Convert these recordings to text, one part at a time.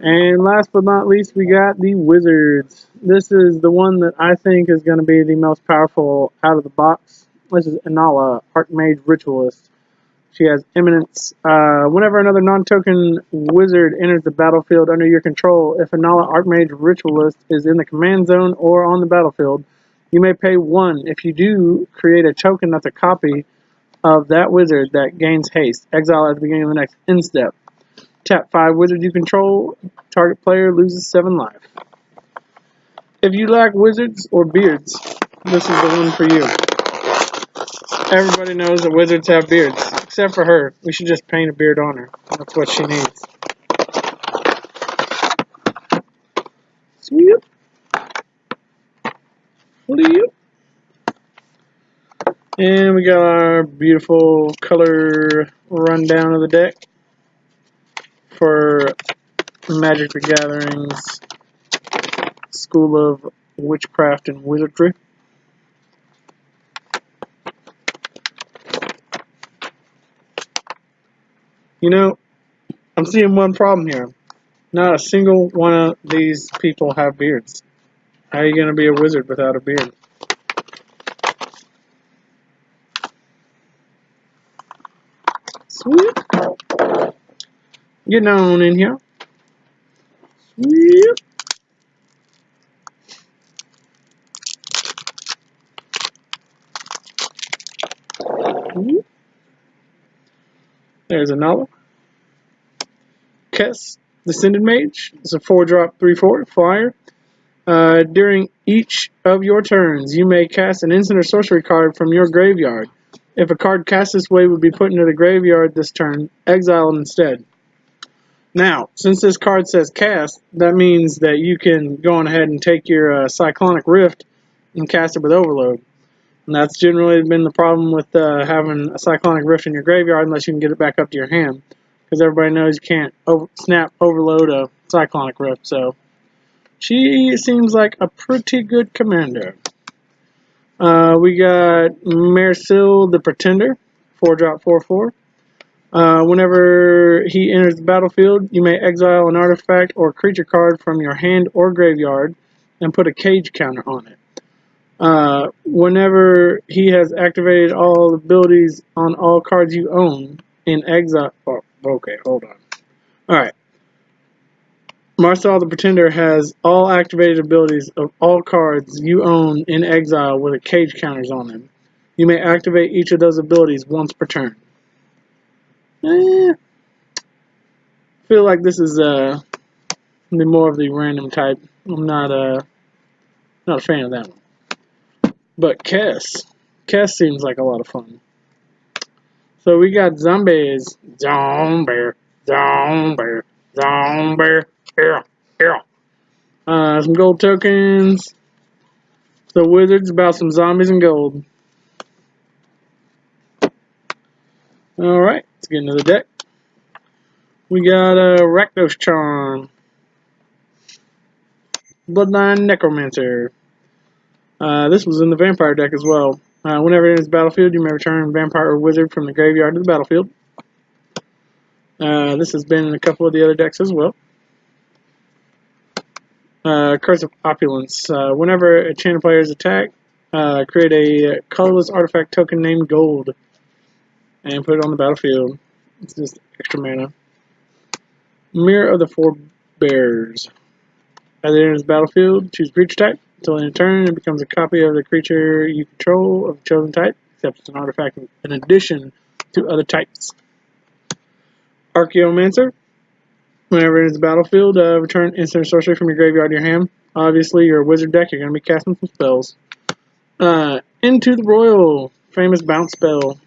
And last but not least, we got the Wizards. This is the one that I think is going to be the most powerful out of the box. This is Inala, Archmage Ritualist. She has Eminence. Whenever another non-token wizard enters the battlefield under your control, if Inala Archmage Ritualist is in the command zone or on the battlefield, you may pay 1. If you do, create a token that's a copy of that wizard that gains haste. Exile at the beginning of the next end step. Tap 5 wizards you control. Target player loses 7 life. If you lack wizards or beards, this is the one for you. Everybody knows that wizards have beards, except for her. We should just paint a beard on her. That's what she needs. Sweep. Flip. And we got our beautiful color rundown of the deck for Magic the Gathering's School of Witchcraft and Wizardry. You know, I'm seeing one problem here. Not a single one of these people have beards. How are you going to be a wizard without a beard? Sweet. Getting on in here. Sweet. There's another. Kess, Descended Mage. It's a 4-drop, 3/4 flyer. During each of your turns, you may cast an instant or sorcery card from your graveyard. If a card cast this way would be put into the graveyard this turn, exile it instead. Now, since this card says cast, that means that you can go on ahead and take your Cyclonic Rift and cast it with Overload. And that's generally been the problem with having a Cyclonic Rift in your graveyard unless you can get it back up to your hand. Because everybody knows you can't snap Overload a Cyclonic Rift, so she seems like a pretty good commander. We got Mercil the Pretender, 4-drop, 4/4. Whenever he enters the battlefield, you may exile an artifact or creature card from your hand or graveyard and put a cage counter on it. Whenever he has activated all abilities on all cards you own in exile... Oh, okay, hold on. Alright. Marcel the Pretender has all activated abilities of all cards you own in exile with a cage counters on them. You may activate each of those abilities once per turn. I feel like this is the more of the random type. I'm not a fan of that one. But Kess seems like a lot of fun. So we got zombies. Zombie. Some gold tokens. So wizards about some zombies and gold. Alright, let's get into the deck. We got a Rakdos Charm. Bloodline Necromancer. This was in the Vampire deck as well. Whenever it enters the battlefield, you may return Vampire or Wizard from the graveyard to the battlefield. This has been in a couple of the other decks as well. Curse of Opulence. Whenever a Chan player is attacked, create a colorless artifact token named Gold and put it on the battlefield. It's just extra mana. Mirror of the Four Bears. As it enters the battlefield, choose creature type. Until in turn, it becomes a copy of the creature you control of the chosen type, except it's an artifact in addition to other types. Archaeomancer. Whenever it enters the battlefield, return instant sorcery from your graveyard to your hand. Obviously, you're a wizard deck, you're going to be casting some spells. Into the Royal, famous bounce spell.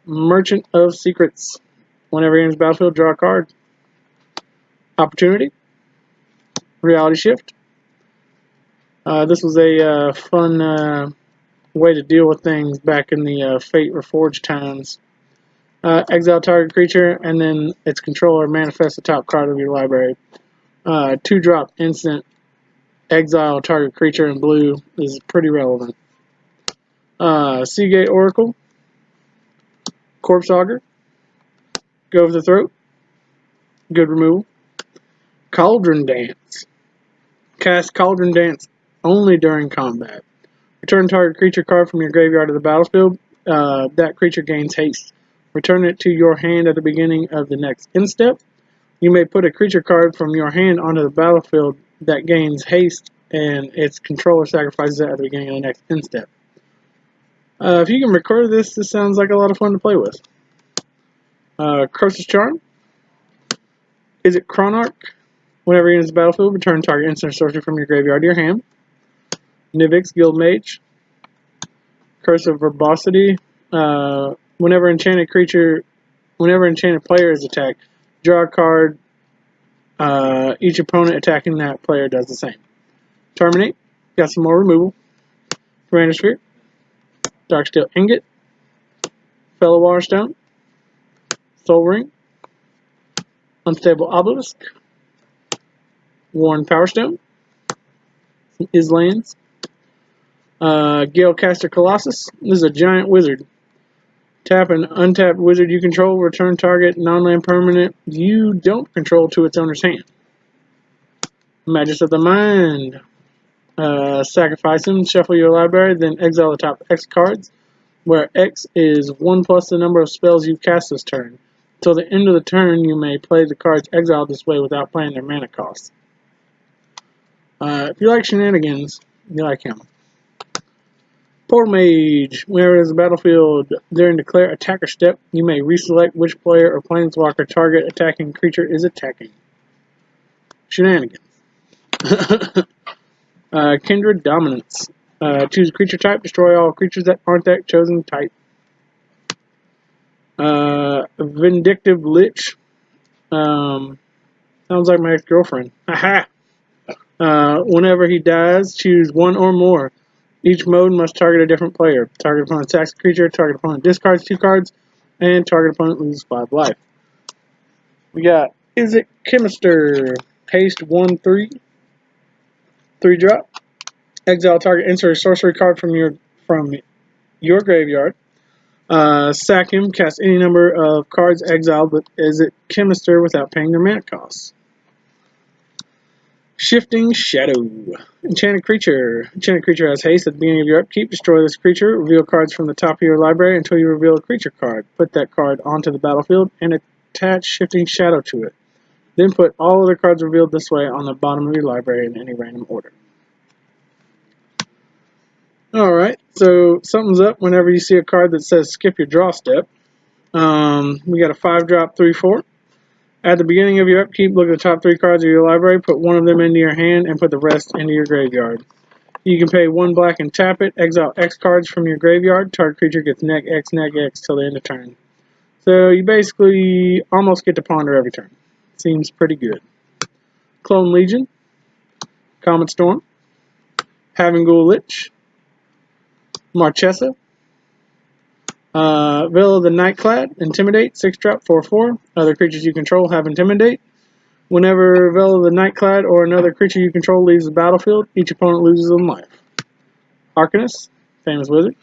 Merchant of Secrets. Whenever it enters the battlefield, draw a card. Opportunity. Reality Shift. This was a fun way to deal with things back in the Fate Reforged times. Exile target creature, and then its controller manifests the top card of your library. 2-drop instant exile target creature in blue is pretty relevant. Seagate Oracle. Corpse Auger. Go for the Throat. Good removal. Cauldron Dance. Cast Cauldron Dance only during combat. Return target creature card from your graveyard to the battlefield. That creature gains haste. Return it to your hand at the beginning of the next end step. You may put a creature card from your hand onto the battlefield that gains haste, and its controller sacrifices it at the beginning of the next end step. If you can record this sounds like a lot of fun to play with. Curse's Charm. Is it Chronarch? Whenever you enter the battlefield, return target instant or sorcery from your graveyard to your hand. Nivix, Guildmage. Curse of Verbosity. Whenever enchanted player is attacked, draw a card. Each opponent attacking that player does the same. Terminate. Got some more removal. Commander Sphere. Darksteel Ingot. Fellow Waterstone. Soul Ring. Unstable Obelisk. Worn Power Stone. Some Islands. Galecaster Colossus. This is a giant wizard. Tap an untapped wizard you control. Return target non-land permanent you don't control to its owner's hand. Magus of the Mind. Sacrifice him. Shuffle your library. Then exile the top X cards, where X is 1 plus the number of spells you cast this turn. Until the end of the turn, you may play the cards exiled this way without paying their mana cost. If you like shenanigans, you like him. Portal Mage. Whenever there's a battlefield during declare attacker step, you may reselect which player or planeswalker target attacking creature is attacking. Shenanigans. Kindred Dominance. Choose a creature type. Destroy all creatures that aren't that chosen type. Vindictive Lich. Sounds like my ex-girlfriend. Aha! Whenever he dies, choose one or more. Each mode must target a different player. Target opponent attacks a creature, target opponent discards 2 cards, and target opponent loses 5 life. We got Izzet Chemister. Haste 1/3. 3 drop. Exile target insert a sorcery card from your graveyard. Sack him, cast any number of cards exiled with Izzet Chemister without paying their mana costs. Shifting Shadow. Enchanted Creature. Enchanted Creature has haste. At the beginning of your upkeep, destroy this creature. Reveal cards from the top of your library until you reveal a creature card. Put that card onto the battlefield and attach Shifting Shadow to it. Then put all other cards revealed this way on the bottom of your library in any random order. Alright, so something's up whenever you see a card that says skip your draw step. We got a 5-drop 3/4. At the beginning of your upkeep, look at the top 3 cards of your library, put one of them into your hand, and put the rest into your graveyard. You can pay 1 black and tap it, exile X cards from your graveyard, target creature gets neg X till the end of turn. So you basically almost get to ponder every turn. Seems pretty good. Clone Legion, Comet Storm, Havengul Lich, Marchesa, Veil of the Nightclad, Intimidate, 6-drop, 4/4. Other creatures you control have Intimidate. Whenever Veil of the Nightclad or another creature you control leaves the battlefield, each opponent loses 1 life. Arcanist, famous wizard.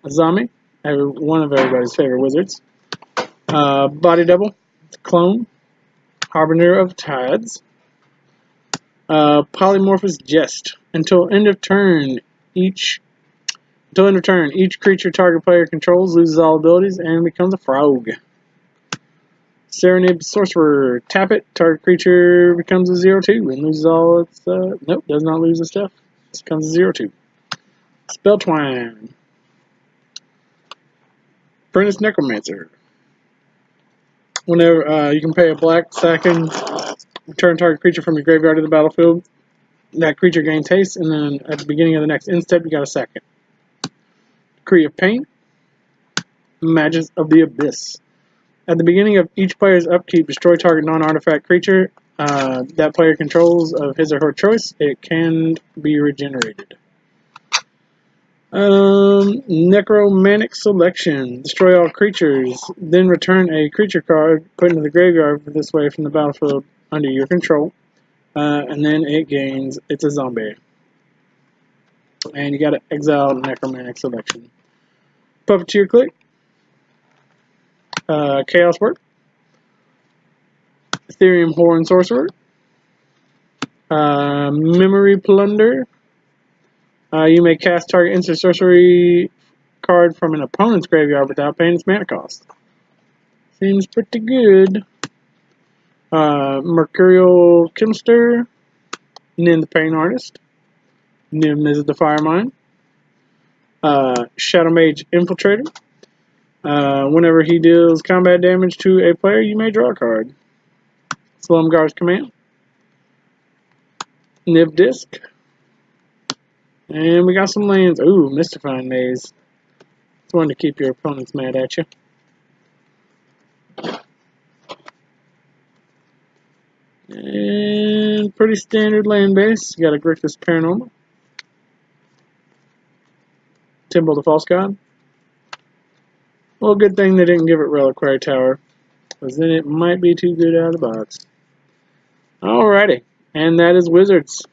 Azami, one of everybody's favorite wizards. Body Double, Clone. Harbinger of Tides. Polymorphous Jest. Until end of turn, each creature target player controls loses all abilities and becomes a frog. Serenade Sorcerer. Tap it. Target creature becomes a 0/2 and loses all its... nope, does not lose its stuff. It becomes a 0/2. Spell Twine. Apprentice Necromancer. Whenever you can pay a black, second, return target creature from your graveyard to the battlefield. That creature gains haste, and then at the beginning of the next end step, you got a second. Decree of Pain. Magus of the Abyss. At the beginning of each player's upkeep, destroy target non-artifact creature that player controls of his or her choice. It can be regenerated. Necromantic Selection. Destroy all creatures, then return a creature card put into the graveyard this way from the battlefield under your control, and then it's a zombie. And you gotta exile Necromantic Selection. Puppeteer Click. Chaos Work. Ethereum Horn Sorcerer. Memory Plunder. You may cast target instant sorcery card from an opponent's graveyard without paying its mana cost. Seems pretty good. Mercurial Chemster. Nin the Pain Artist. Nim is the Fire Mine. Shadow Mage Infiltrator. Whenever he deals combat damage to a player, you may draw a card. Slumgar's Command. Niv Disc. And we got some lands. Ooh, Mystifying Maze. It's one to keep your opponents mad at you. And pretty standard land base. You got a Grixis Paranormal. Timble the False God. Well, good thing they didn't give it Reliquary Tower, because then it might be too good out of the box. Alrighty, and that is Wizards.